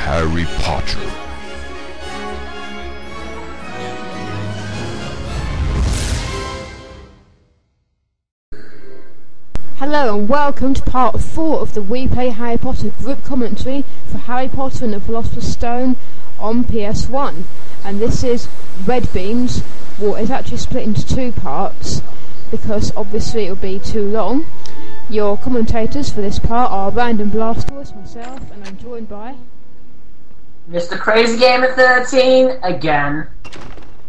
Harry Potter. Hello and welcome to part 4 of the We Play Harry Potter group commentary for Harry Potter and the Philosopher's Stone on PS1. And this is Red Beams. Well, it's actually split into 2 parts because obviously it will be too long. Your commentators for this part are RandomBlastoise, myself, and I'm joined by Mr. Crazy Gamer 13 again.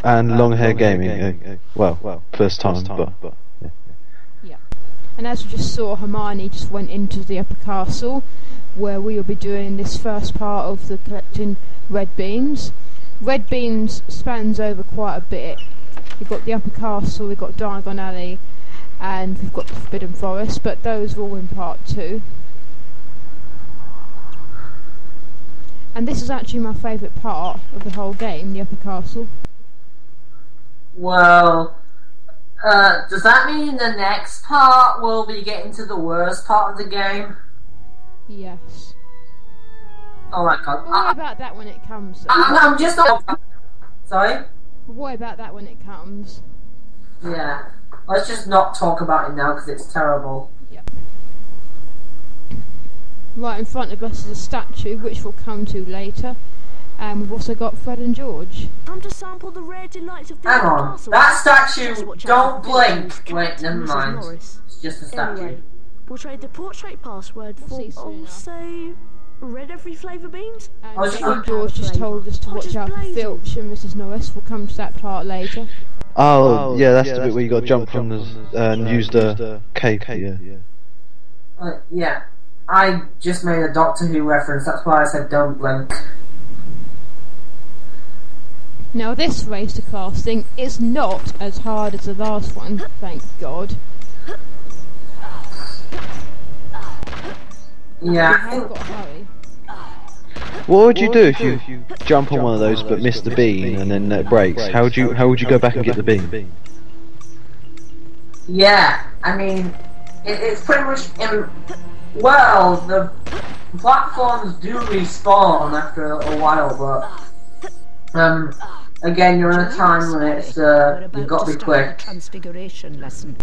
And LonghairGaming. Well, first time, but yeah. And as we just saw, Hermione just went into the upper castle where we will be doing this first part of the collecting red beams. Red beams spans over quite a bit. We've got the upper castle, we've got Diagon Alley, and we've got the Forbidden Forest, but those are all in part 2. And this is actually my favourite part of the whole game, the upper castle. Well, does that mean the next part will be getting to the worst part of the game? Yes. Oh my god. We'll worry about that when it comes. I'm just not... Sorry? We'll worry about that when it comes. Yeah. Let's just not talk about it now because it's terrible. Yep. Right in front of us is a statue, which we'll come to later. And we've also got Fred and George. Come to sample the rare delights of the Hang on. castle. That statue, don't blink. Wait, never mind. Norris. It's just a statue. Anyway, we'll trade the portrait password for, say, red every flavour beans? And Fred and George just told us to watch out for Filch and Mrs. Norris. We'll come to that part later. Oh, yeah, that's the bit where you got to jump from and use the cape. Yeah. I just made a Doctor Who reference, that's why I said don't blink. Now this race to class thing is not as hard as the last one, thank God. Yeah. We have got to hurry. What would you do if you jump on one of those but miss the beam and then it breaks? How would you go back and get the beam? Yeah, I mean, it's pretty much well, the platforms do respawn after a while, but again, you're in a time limit, so you've got to be quick. Transfiguration lesson.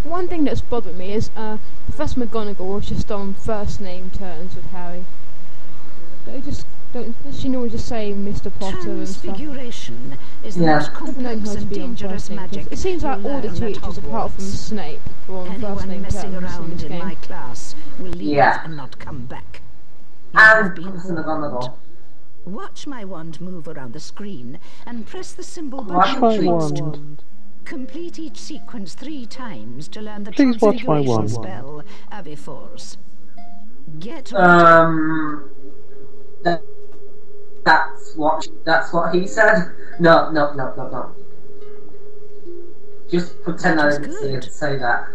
One thing that's bothered me is Professor McGonagall was just on first name terms with Harry. Does she normally just say Mr. Potter and stuff? Transfiguration is the most complex and dangerous magic. It seems like all the teachers, apart from Snape, were on first name terms messing around in this in game. my class will leave and not come back. You have And been Professor warned. McGonagall. Watch my wand move around the screen and press the symbol Watch button my next to. wand. Complete each sequence 3 times to learn the Please watch my transfiguration wand. spell, Aviforce. Get That's what he said? No. Just pretend I didn't say that.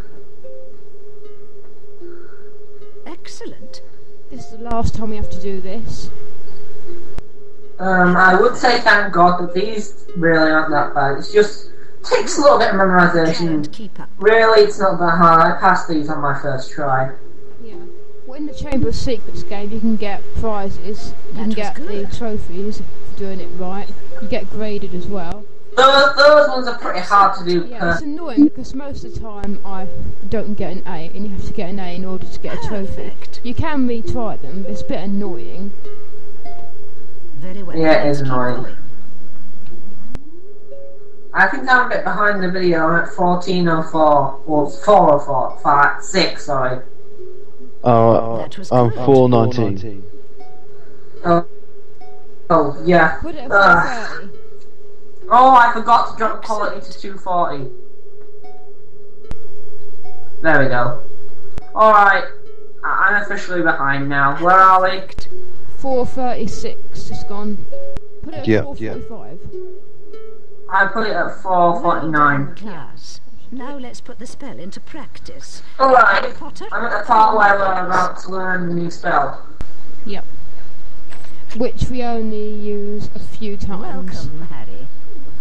Excellent. This is the last time we have to do this. I would say thank God, but these really aren't that bad. It's just takes a little bit of memorization. And keep up. Really, it's not that hard. I passed these on my first try. Yeah. Well, in the Chamber of Secrets game, you can get prizes. You can get the trophies for doing it right. You get graded as well. Those ones are pretty hard to do. Yeah, it's annoying because most of the time I don't get an A, and you have to get an A in order to get a trophy. You can retry them, but it's a bit annoying. Very well. Yeah, it is Keep annoying. going. I think I'm a bit behind the video. I'm at 14:04. Well, 4:04. 6, sorry. That was I'm good. 4:19. Oh, yeah. Put it at 4:30. Oh, I forgot to drop quality to 240. There we go. Alright. I'm officially behind now. Where are we? 4:36 just gone. Put it at Yeah, 4:45. I put it at 4:49. Class. Now let's put the spell into practice. Alright. Harry Potter. I'm at the part where we're about to learn the new spell. Yep. Which we only use a few times. Welcome, Harry.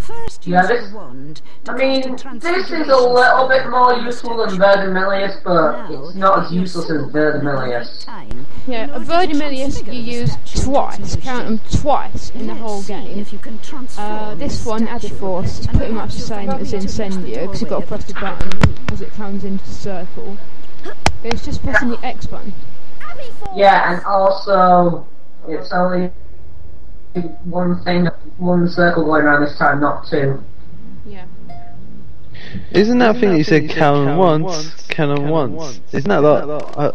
First Yeah, use this- the wand to I cast a mean, this transfiguration is a little spell bit more on useful than statue. Verdimillious, but it's not as Your useless as sword weapon will Verdimillious. retain Yeah, in a order to Verdimillious transfigure you the use statue into twice, its new count them shape. twice in the Let's whole see game. if you can transform This the one, Add a statue Force, is and pretty much the perhaps same you'll as find it Incendio, the because you've got to doorway press the at button top. as it comes into the circle. But it's just pressing the X button. Yeah, and also, it's only one thing, one circle going around this time, not two. Yeah. Isn't that thing that you said cannon once, cannon once? Isn't that like,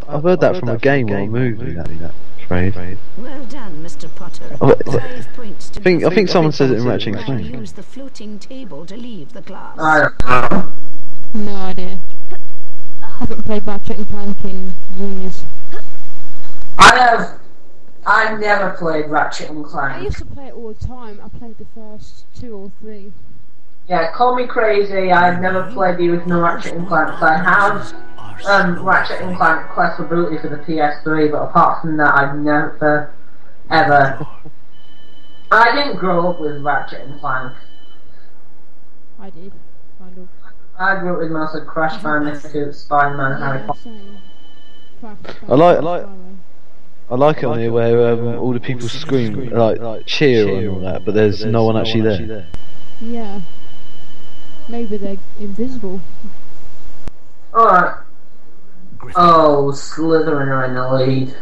I've heard that from a game or a movie, that phrase. Well done, Mr. Potter. Oh, 5 points to I think someone says it in Ratchet and Now Clank. use the floating table to leave the class. I don't know. No idea. Haven't played Ratchet and Clank in years. I've never played Ratchet and I Clank. used to play it all the time. I played the first 2 or 3. Yeah, call me crazy, I've never played the original Ratchet and Clank. I have Ratchet and Clank Quest for Booty for the PS3, but apart from that, I've never, ever... I didn't grow up with Ratchet and Clank. I did, kind of. I grew up with most of Crash Bandicoot, Spider-Man, Harry Yeah, Potter. same. I like it on here where all the people scream, like cheer and all that, but there's no one actually there. Yeah. Maybe they're invisible. Alright. Oh, Slytherin are in the lead. It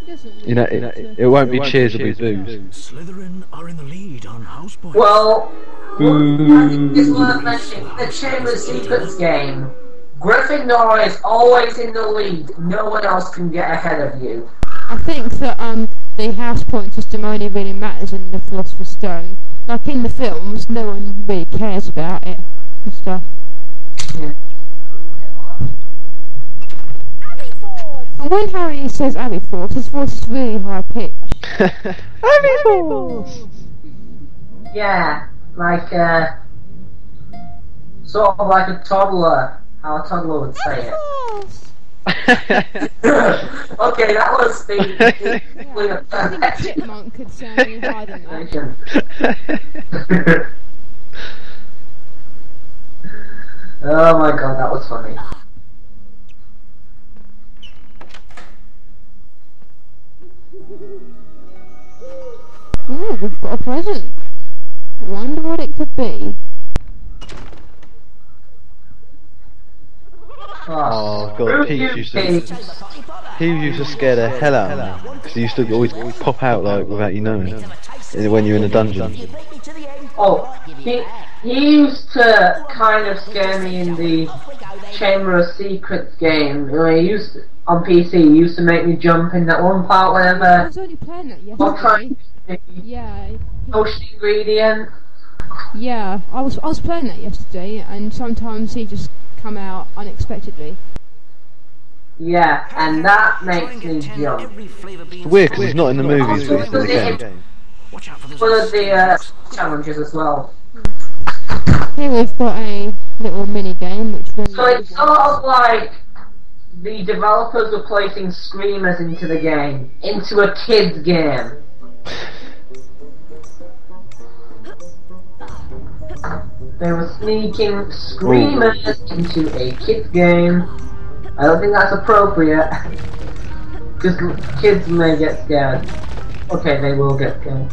doesn't You know, really it won't be cheers, it'll be boos. Slytherin are in the lead on Houseboy. Well, I think it's worth mentioning, the Chamber of Secrets game, Gryffindor is always in the lead. No one else can get ahead of you. I think that the house point system only really matters in the Philosopher's Stone. Like in the films, no one really cares about it and stuff. Yeah. And when Harry says Aviforce, his voice is really high pitched. Aviforce! Yeah, like, sort of like a toddler, how a toddler would say it. Okay, that was the I think a chipmunk could sound really higher than that. Oh my god, that was funny. Ooh, we've got a present. I wonder what it could be. Oh god, Peeves used to scare the hell out of me, because he used to always pop out like without you knowing, when you're in a dungeon. Oh, he used to kind of scare me in the Chamber of Secrets game. On PC, he used to make me jump in that one part I whenever was only playing that I'm trying yesterday. to Yeah, potion ingredient. yeah. I was playing that yesterday, and sometimes he just come out unexpectedly. Yeah, and that makes me jump. It's weird because it's not in the movies, but it's in the game. One of the challenges as well. Here we've got a little mini game, which really So it's sort of like the developers were placing screamers into the game, into a kid's game. They were sneaking screamers into a kid's game. I don't think that's appropriate, because kids may get scared. Okay, they will get scared.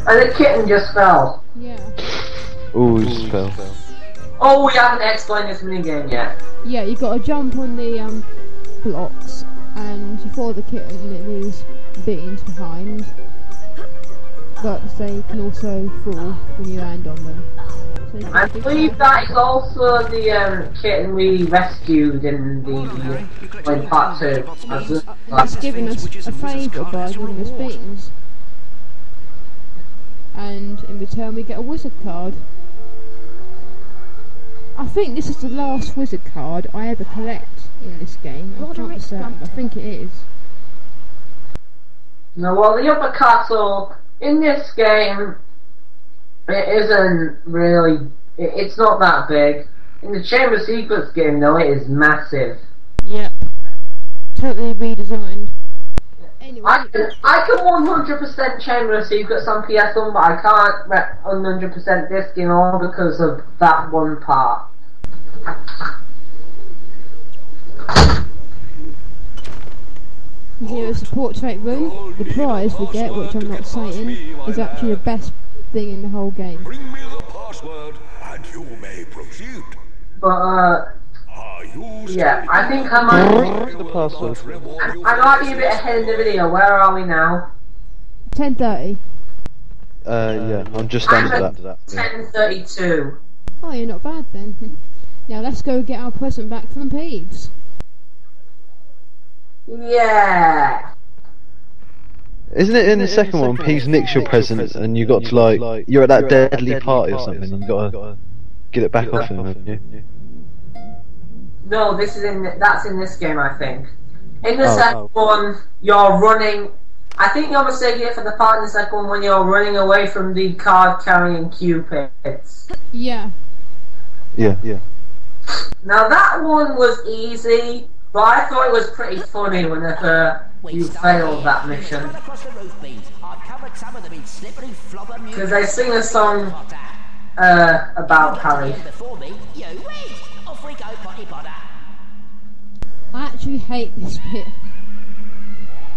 And the kitten just fell. Yeah. Ooh, he just fell. Oh, we haven't explained this minigame yet. Yeah, you got to jump on the blocks, and you follow the kitten, and it leaves beans behind. But they can also fall when you land on them. So you I can be believe careful. that is also the kitten we rescued in in part 2. It's given us a favour by giving us beans. And in return we get a wizard card. I think this is the last wizard card I ever collect in this game. I can't be certain, but I think it is. No, well, the upper castle in this game, it isn't really. It's not that big. In the Chamber of Secrets game, though, it is massive. Yep. Totally redesigned. Anyway, I can 100% chamber secrets on PS1, but I can't 100% disc in all because of that one part. here is the portrait room. The prize we get, which I'm not saying, is actually the best thing in the whole game. Bring me the password and you may proceed. But yeah, I think I might. The password. I might be a bit ahead in the video. Where are we now? 10:30. Yeah, I'm just under that. 10:32. Oh, you're not bad then. Now let's go get our present back from Peeves. Yeah. Isn't it in the second one, Peeves nicks your present and you got to like, you're at that deadly party or something and you got to get it back off him, haven't you? No, that's in this game, I think. In the second one, you're running. I think you're mistaken it for the part in the second one when you're running away from the card-carrying Cupids. Yeah. Yeah. Now that one was easy, but I thought it was pretty funny whenever you failed that mission. Because they sing a song about Harry. I actually hate this bit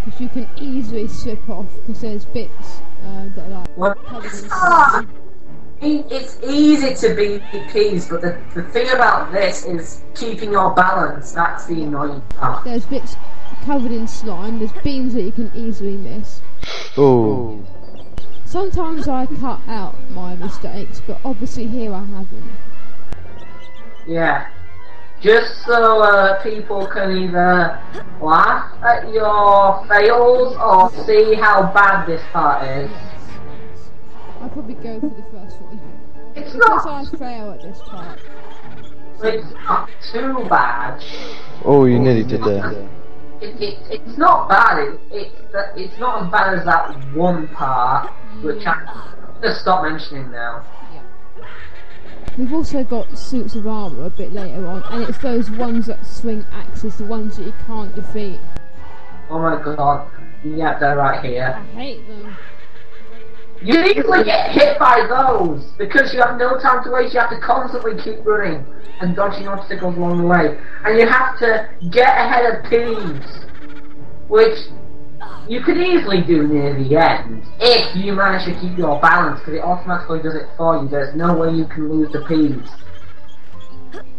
because you can easily slip off because there's bits that are like it's easy to beat Peeves, but the thing about this is keeping your balance. That's the annoying part. There's bits covered in slime, there's beams that you can easily miss. Oh. Sometimes I cut out my mistakes, but obviously here I haven't. Yeah. Just so people can either laugh at your fails or see how bad this part is. I'll probably go for the first one. It's because not. I fail at this part. It's not too bad. Oh, you nearly did there. It's not bad. It's not as bad as that one part, which I'm gonna stop mentioning now. We've also got suits of armour a bit later on, and it's those ones that swing axes, the ones that you can't defeat. Oh my god. Yeah, they're right here. I hate them. You easily get hit by those because you have no time to waste. You have to constantly keep running and dodging obstacles along the way, and you have to get ahead of Peeves, which you could easily do near the end if you manage to keep your balance, because it automatically does it for you. There's no way you can lose the Peeves.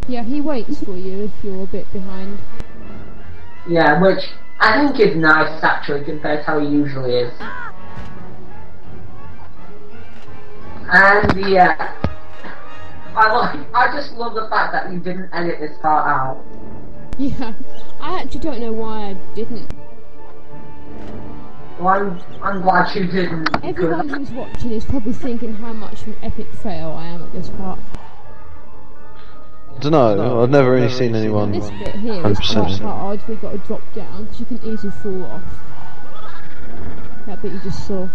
Yeah, he waits for you if you're a bit behind. Yeah, which I think is nice actually compared to how he usually is. And yeah, I just love the fact that you didn't edit this part out. Yeah, I actually don't know why I didn't. Well, I'm glad you didn't. Everyone who's watching is probably thinking how much of an epic fail I am at this part. I don't know, I've never really seen anyone. This bit here is quite hard. We've got to drop down because you can easily fall off. That bit you just saw.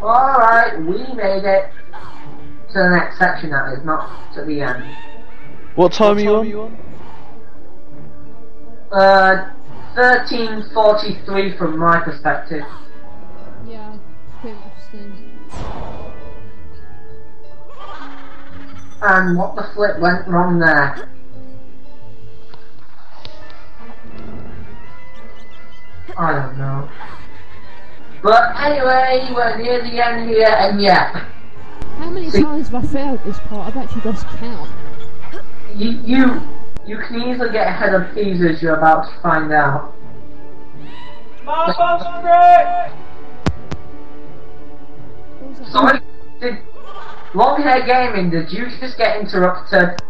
Alright, we made it to the next section, that is, not to the end. What time are you on? 13:43 from my perspective. Yeah, pretty much the same. And what the flip went wrong there? I don't know. But anyway, we're near the end here, and yeah. How many times have I failed this part? I've actually lost count. You can easily get ahead of Peeves as you're about to find out. Sorry, did LonghairGaming, did you just get interrupted?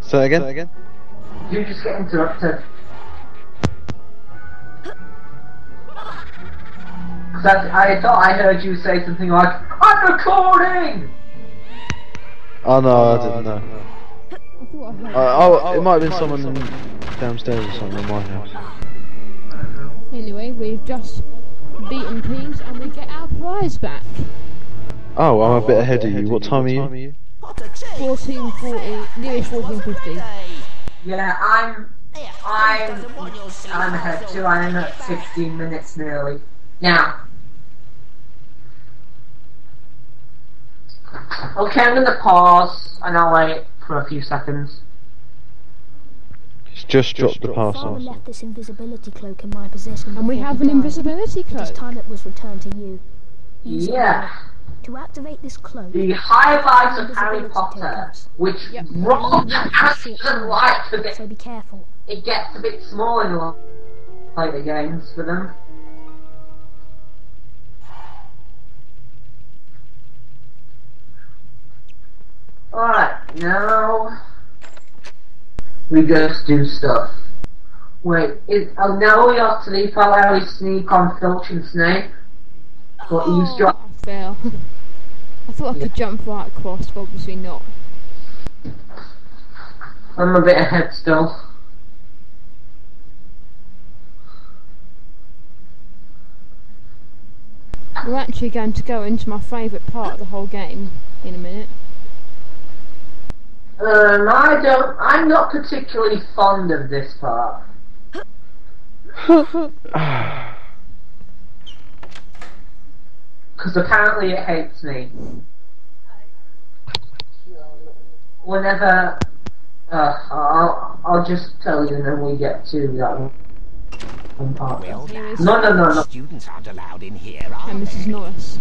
Say again? Did you just get interrupted? Because I thought I heard you say something like, I'm recording! Oh no, I didn't know. I thought I heard It might have been someone downstairs or something in my house. Anyway, we've just beaten Peeves and we get our prize back. Oh, I'm a bit ahead of you. What time are you? 14:40, nearly 14:50. Yeah, I'm ahead too. I'm at 16 minutes nearly. Now. Okay, I'm gonna pause and I'll wait for a few seconds. It's just dropped the Father parcel. left this invisibility cloak in my possession. And we before have he an died. invisibility It is cloak. time it was returned to you. Use it Yeah. now. To activate this cloak, The highlights of Harry invisibility Potter, tokens. which Yep. Ron Short hasn't time, liked a bit. so be careful. It gets a bit small in the later games for them. Alright, now we just do stuff. Wait, now we have to leave how we sneak on Filch and Snape. But use your... I fell. I thought I could jump right across, but obviously not. I'm a bit ahead still. We're actually going to go into my favourite part of the whole game in a minute. I'm not particularly fond of this part. Because apparently it hates me. Whenever... I'll just tell you when we get to that one part. Well, Here is No. students aren't allowed in here, are and Mrs. they? Norris.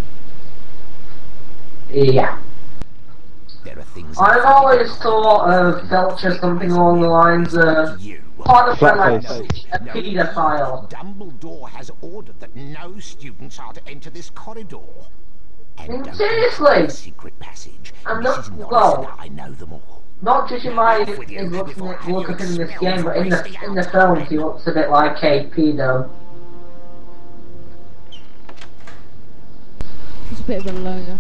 Yeah. There are things I've always thought of Filch as something along the lines of you. part of my Flatface. a paedophile. Dumbledore has ordered that no students are to enter this corridor. And don't Seriously? go to the secret passage. I'm not- Mrs. Norris well- and I know them all. Not judging by his look at him in this game, but in the films he looks a bit like a pedo. He's a bit of a loner.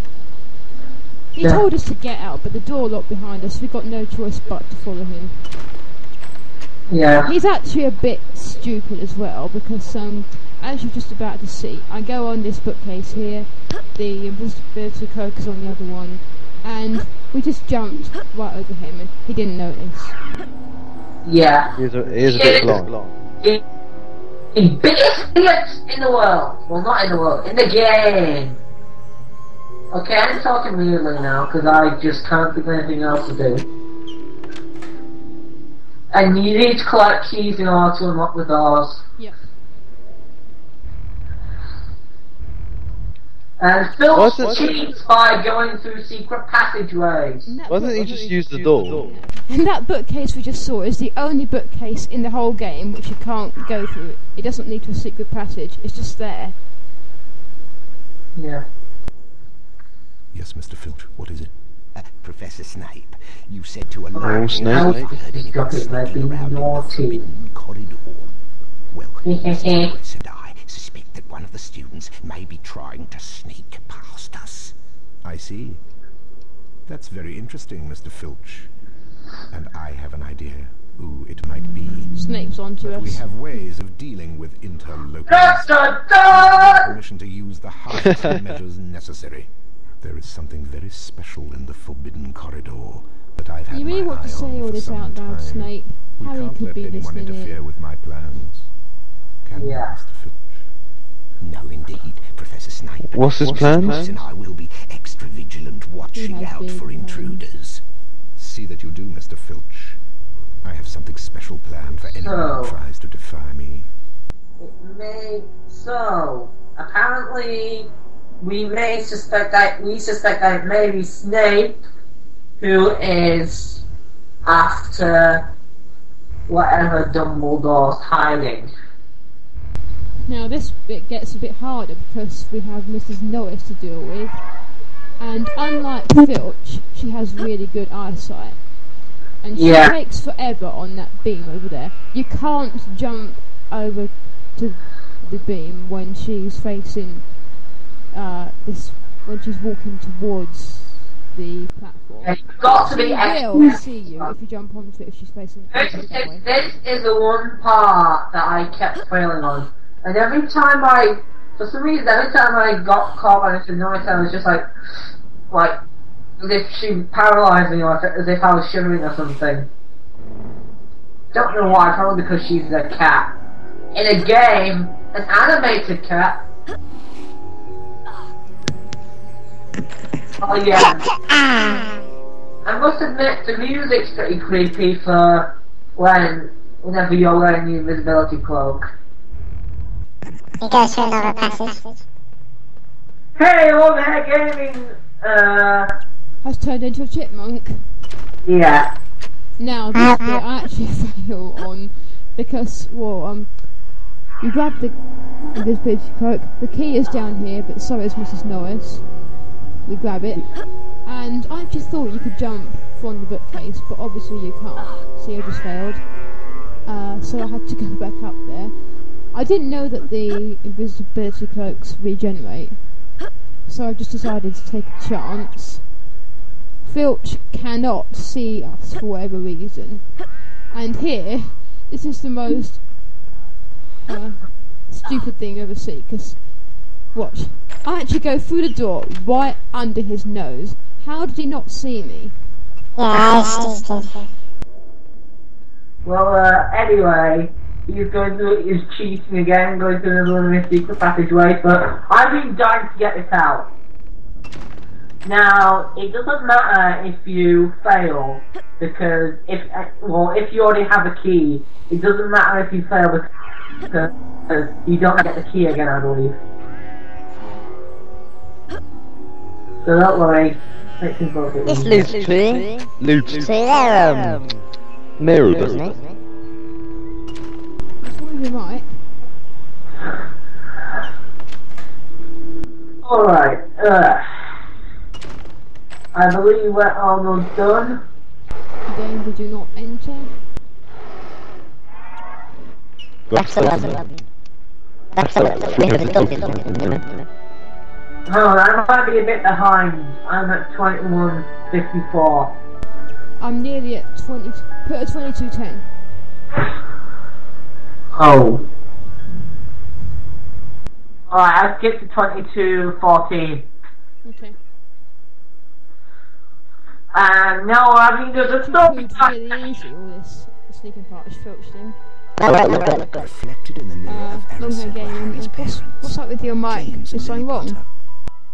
He Yeah. told us to get out, but the door locked behind us. We got no choice but to follow him. Yeah. He's actually a bit stupid as well, because as you're just about to see, I go on this bookcase here, the invisibility cloak is on the other one, and we just jumped right over him, and he didn't notice. Yeah. He is a bit long. The biggest idiots in the world. Well, not in the world, in the game. Okay, I'm talking weirdly now, because I just can't think of anything else to do. And you need to collect keys in order to unlock the doors. Yep. And Phil Wasn't- cheats by going through secret passageways. And that Why didn't he just use the door? And that bookcase we just saw is the only bookcase in the whole game which you can't go through. It doesn't lead to a secret passage, it's just there. Yeah. Yes, Mr. Filch, what is it? Professor Snape, you said to allow Oh, me Snape. if I heard anyone Stop it, they're sneaking being around in the naughty. forbidden corridor. Well, Mr. Norris and I suspect that one of the students may be trying to sneak past us. I see. That's very interesting, Mr. Filch. And I have an idea who it might be. Snape's onto But we us. have ways of dealing with interlopers. Da-da-da! Permission to use the hardest measures necessary. There is something very special in the forbidden corridor that I've had You really my want to eye say on all for this some out loud, time. Snape? We Harry can't could let be anyone listening interfere in. with my plans. Can we, Yeah. Mr. Filch? No, indeed, Professor Snape. What's his plans? Norris and I will be extra vigilant, watching has out big for plans. intruders. See that you do, Mr. Filch. I have something special planned for anyone who So- tries to defy me. So, apparently, we suspect that it may be Snape who is after whatever Dumbledore's hiding. Now this bit gets a bit harder because we have Mrs. Norris to deal with, and unlike Filch, she has really good eyesight. And she Yeah. takes forever on that beam over there. You can't jump over to the beam when she's facing when she's walking towards the platform. It's got to be She extra. will see you if you jump onto it if she's facing This that way. is the one part that I kept failing on. And every time for some reason, every time I got caught by Mr. Norris, I was just like, as if she paralysed me, or as if I was shivering or something. Don't know why, probably because she's a cat. In a game, an animated cat. Oh yeah. I must admit, the music's pretty creepy for whenever you're wearing the invisibility cloak. You go to another passage. Hey, LonghairGaming, Has turned into a chipmunk. yeah. Now, this bit I actually fail on because, well, you grab the invisibility cloak, the key is down here, but so is Mrs. Norris. We grab it, and I actually thought you could jump from the bookcase, but obviously you can't, so I just failed. So I had to go back up there. I didn't know that the invisibility cloaks regenerate, so I just decided to take a chance. Filch cannot see us for whatever reason, and here, this is the most stupid thing you ever see, because, watch, I actually go through the door right under his nose. How did he not see me? Yeah, I stupid. Well, anyway, he's cheating again, going through another one of his secret passageways, but I've been dying to get this out. Now, it doesn't matter if you fail, because if you already have a key, it doesn't matter if you fail because you don't get the key again, I believe. So don't worry, make things work. This loop tree. Loop. So there, Mirror, doesn't it? That's what you're right. Alright, I believe we're almost done. Danger, do not enter. That's a level. That's a level. We have a dog. Oh, I might be a bit behind. I'm at 21:54. I'm nearly at 20. Put a 22:10. Oh. Alright, I'll skip to 22:14. Okay. And now we're having the stop. It's really easy, all this sneaking part is Filch thing. Reflected in the mirror of Erised were Harry's parents. What's up with your mic? James Is something and Lily wrong? Potter.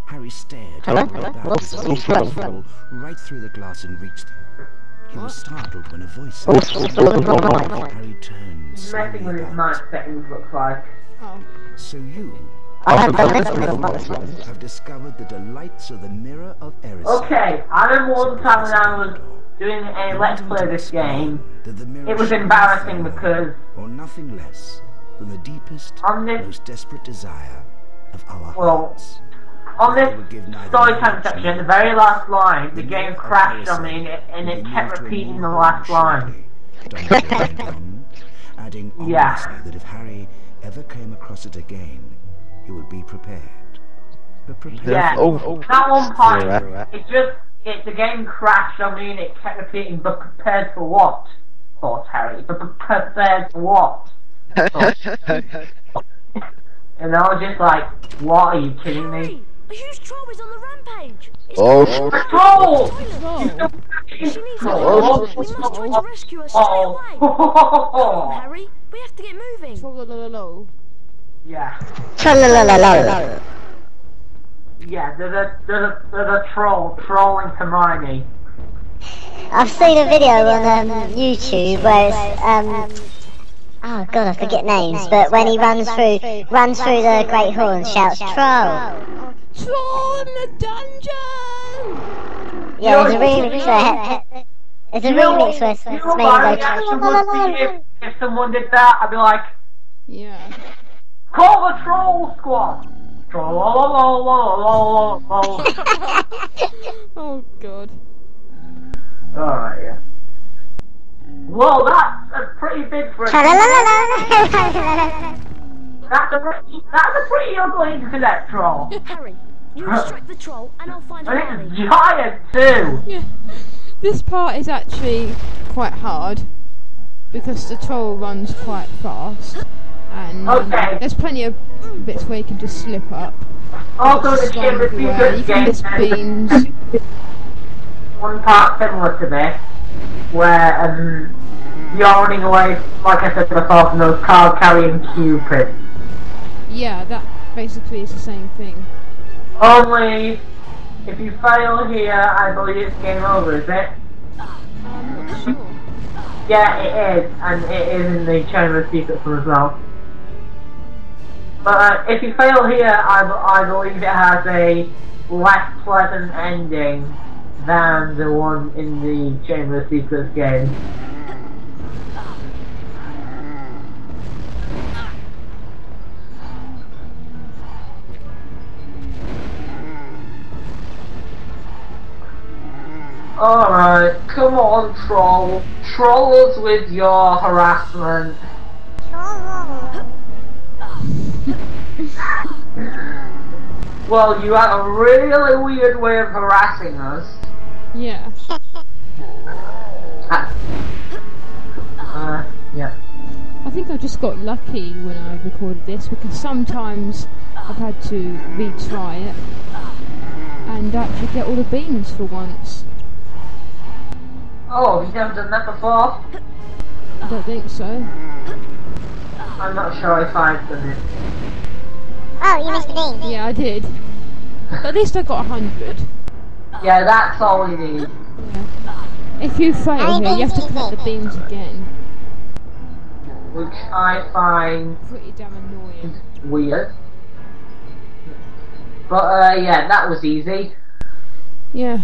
Harry stared about as if he fell right through the glass and reached them. He was startled when a voice said, Harry turned slowly Messing with his about. mic settings looks like. Oh. So you have discovered the delights of the mirror of Erised. Okay, I remember one time when I was doing a Let's Play this game, it was embarrassing because or nothing less than the deepest, on this, most desperate desire of our well, hearts. on this storytime section, at the very last line, the game crashed on me and it kept repeating the last line. Adding Yeah. ominously that if Harry ever came across it again, he would be prepared. But prepared Yeah, Oh. that one part, Yeah. the game crashed on me and it kept repeating, but prepared for what? Thought Harry, but prepared for what? And I was just like, what, are you kidding me? Harry, a huge troll is on the rampage. It's Oh. A troll! Oh. She needs Oh. help. We must try to rescue her straight away. Come on, Oh! Harry, we have to get moving. Trollololo. Yeah. Trollololo. Yeah, there's a troll trolling Hermione. I've seen a video on YouTube where it's, oh god, I forget names, but when he runs through the Great Hall and shouts, Troll! Troll in the dungeon! Yeah, there's a remix where it's a remix where it's made You know my reaction would be like, if someone did that, I'd be like, Yeah. call the troll squad! Troll. Oh god. Alright, yeah. Well, that's pretty big for a That's a pretty ugly internet troll. Harry, you distract the troll and I'll find And Hermione. it's giant too. Yeah. This part is actually quite hard because the troll runs quite fast and Okay. there's plenty of bits where you can just slip up. Also, the Slide Chamber everywhere, you can miss Secrets game beams. one part similar to this, where you're running away, like I said before, from those card-carrying cupids. Yeah, that basically is the same thing. Only, if you fail here, I believe it's game over, is it? I'm not sure. Yeah, it is, and it is in the Chamber of Secrets one as well. But if you fail here, I believe it has a less pleasant ending than the one in the Chamber of Secrets game. Alright, come on, troll. Troll us with your harassment. Well, you have a really weird way of harassing us. Yeah. Yeah. I think I just got lucky when I recorded this because sometimes I've had to retry it and actually get all the beans for once. Oh, you've never done that before? I don't think so. I'm not sure if I've done it. Oh, you missed the bean. Yeah, I did. But at least I got 100. Yeah, that's all we need. Yeah. If you fail here, you have to collect the beans again. Which I find Pretty damn annoying. weird. But yeah, that was easy. Yeah.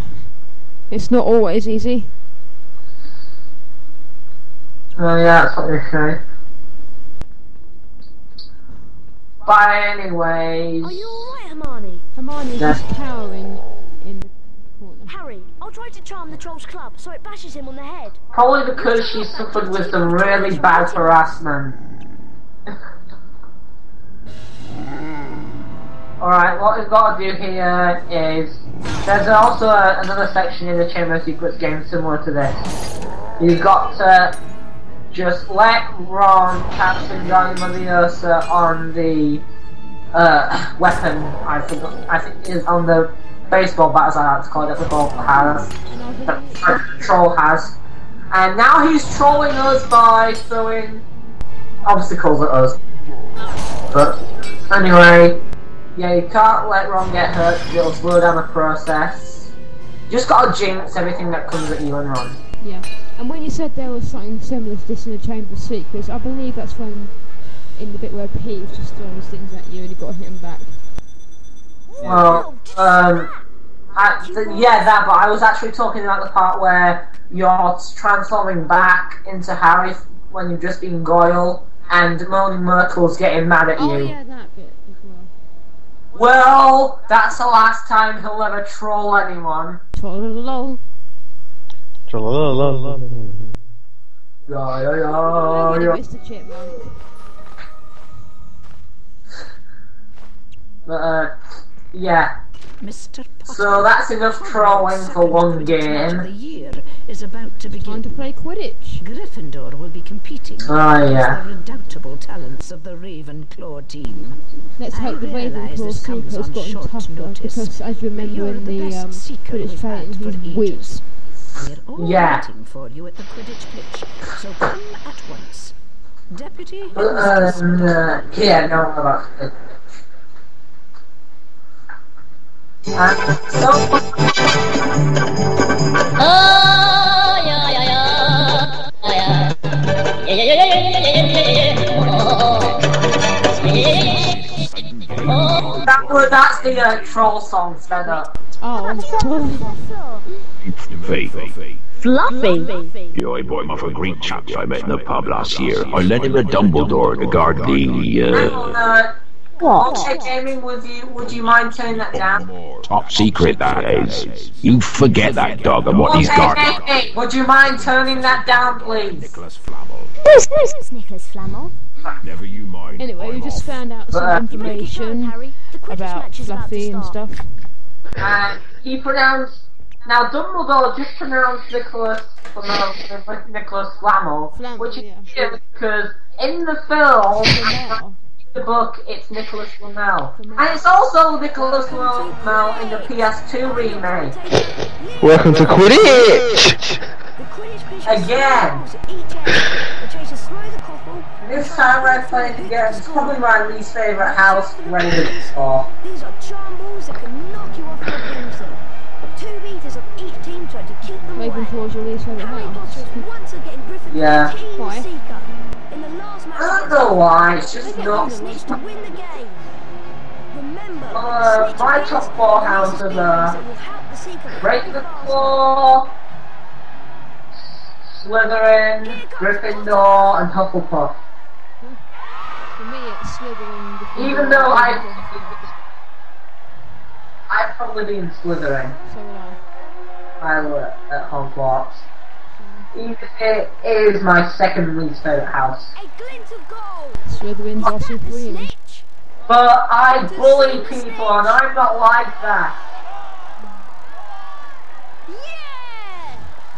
It's not always easy. Oh yeah, that's what they say. But anyways... Are you alright, Hermione? Hermione's Yeah. just cowering in the corner. Harry, I'll try to charm the troll's club so it bashes him on the head. Probably because she suffered with some really bad harassment. Alright, what we've got to do here is... There's also another section in the Chamber of Secrets game similar to this. You've got to just let Ron cast Wingardium Leviosa on the weapon, I think is on the baseball bat, as I like to call it, that the ball has, that the troll has. And now he's trolling us by throwing obstacles at us. But anyway, yeah, you can't let Ron get hurt because it'll slow down the process. You just gotta jinx everything that comes at you and Ron. Yeah. And when you said there was something similar to this in the Chamber of Secrets, I believe that's when, in the bit where Peeves just throws things at you and you got to hit him back. Well, yeah, that, but I was actually talking about the part where you're transforming back into Harry when you've just been Goyle, and Moaning Myrtle's getting mad at you. Oh yeah, that bit as well. Well, that's the last time he'll ever troll anyone. Trollolol. Tra-la-la-la-la. Yeah. Mr. Chipmunk. But, yeah. Mr. Potter, So that's enough trolling for one The game. year is about to begin. Time to play Quidditch. Gryffindor will be competing Oh, against yeah. the redoubtable talents of the Ravenclaw team. Let's I hope the realise Ravenclaw this comes Sleeper's on gotten short tougher notice, because, as you but remember you're in the the best seeker Quidditch we've had training, for he's weak. ages. We're all Yeah. waiting for you at the Quidditch pitch, so come at once. Deputy Yeah, no, about it. That's the troll song sped up. Oh, Fluffy. The eye boy off a Greek chap I met in the pub last year. I lent him a Dumbledore to guard the LonghairGaming, would you mind turning that down? top secret, that is. You forget that dog and what he's guarding. Hey, would you mind turning that down, please? Nicholas Flamel. Who's Nicholas Flamel? Never you mind. anyway, we just found out some information Harry. The Quidditch about match is about to Fluffy and start. stuff. He pronounced... Now, Dumbledore just pronounced Nicholas Flamel, Flamel, which is yeah. weird because in the film, Flamel. the book, it's Nicholas Flamel. And it's also Nicholas Flamel in the PS2 remake. Welcome to Quidditch! The Quidditch pitch Again. is each end. this time we're playing again. It's probably my least favourite house, Ravenclaw. These are charm balls that can knock you off your broomstick. 2 meters of each team trying to keep them away. Ravenclaw's your least favourite Harry house? Potter is once again Gryffindor's Yeah. team Why? seeker. In the last match, I don't know why, it's just they not... get needs to win the game. Remember, my top 4 houses are Ravenclaw, Slytherin, Gryffindor, and Hufflepuff. For me, it's Slytherin. Even though I'd probably be in Slytherin. So would I. I were at Hogwarts. Even if it is my second least favourite house. A glint of gold. Slytherins are supreme. But I bully people and I'm not like that.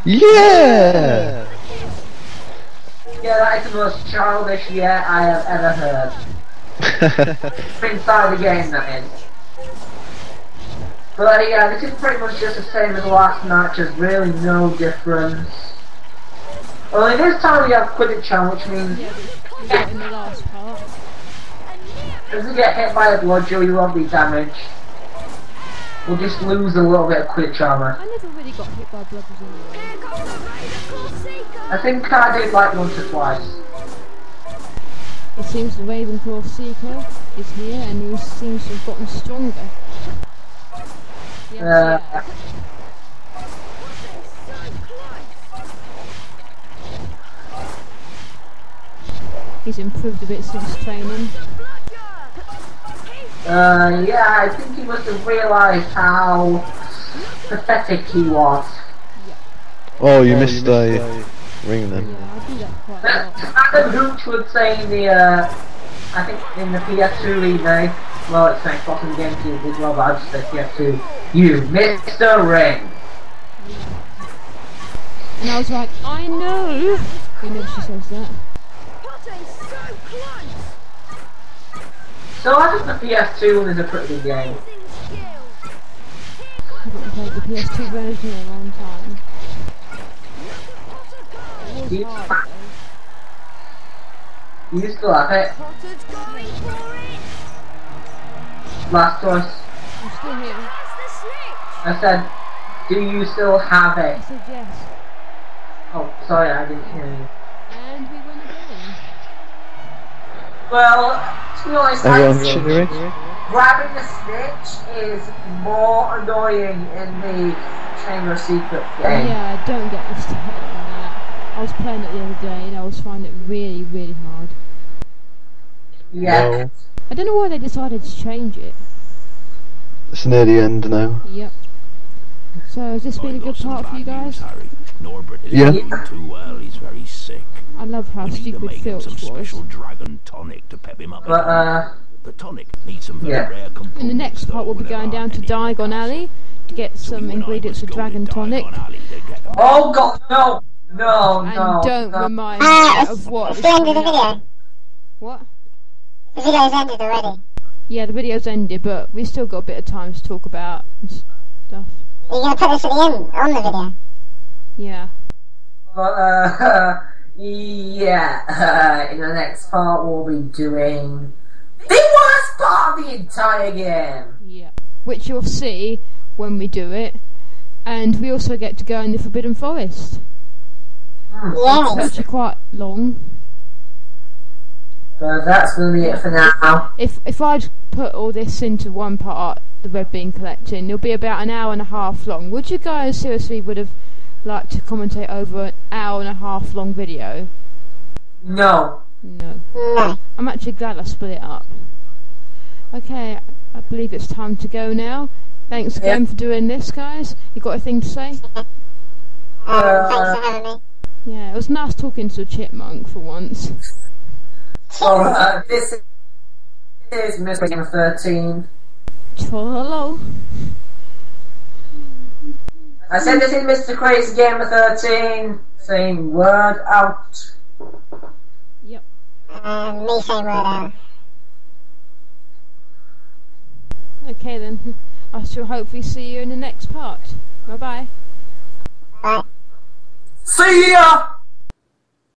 Yeah! Yeah, that is the most childish yet I have ever heard. Inside the game, that is. But yeah, this is pretty much just the same as the last match, there's really no difference. Only this time we have Quidditch on, which means We got in the last part. if we get hit by a bludger, we won't be damaged. We'll just lose a little bit of Quidditch armor. I never really got hit by blooders anyway. I think I did like once or twice. It seems the Ravenclaw Seeker is here and he seems to have gotten stronger. Yeah. He's improved a bit since training. Yeah, I think he must have realised how pathetic he was. Oh, you missed a ring then. Yeah, I do that quite a lot. Adam Hooch would say in the, I think in the PS2 remake, well, it's Xbox and GameCube as well, but I'd just say PS2, you missed a ring. And I was like, I know! You know she says that. So I think the PS2 one is a pretty good game. I haven't played the PS2 version in a long time. It was hard though. You still have it. Last choice. I'm still here. I said, do you still have I it? said yes. Oh, sorry, I didn't hear you. And we win again. Well, to be honest, Everyone cheering? grabbing the snitch is more annoying in the Chamber of Secrets game. Yeah, don't get me started on that. I was playing it the other day and I was finding it really, really hard. Yeah. No. I don't know why they decided to change it. It's near the end now. Yep. So has this been a good part for you guys? Harry. Norbert is Yeah. doing too well. He's very sick. I love how We need to stupid make him Filch some was. special dragon tonic to pep him up. But, the tonic needs some very yeah. rare components. In the next part we'll be going down to Diagon Alley to get some ingredients of Dragon Tonic. oh god, no! No, And no. don't no. remind me of what It's is the end of the coming up. video. What? The video's ended already. Yeah, the video's ended, but we still got a bit of time to talk about and stuff. Are you going to put this at the end, on the video? Yeah. But, yeah, in the next part we'll be doing the worst part of the entire game. Yeah. Which you'll see when we do it. And we also get to go in the Forbidden Forest. It's Yes. actually quite long. So that's gonna be it for now. If I'd put all this into one part, the red bean collecting, it'll be about an hour and a half long. Would you guys seriously would have liked to commentate over an hour and a half long video? No. No. No. I'm actually glad I split it up. Okay, I believe it's time to go now. Thanks again for doing this, guys. You got a thing to say? Thanks for having me. Yeah, it was nice talking to a chipmunk for once. So, this is Mr. Game 13. Hello. I said this is Mr. Crazy Gamer 13, saying word out. Yep. Me saying word out. Okay then. I shall hopefully see you in the next part. Bye bye. Bye. See ya!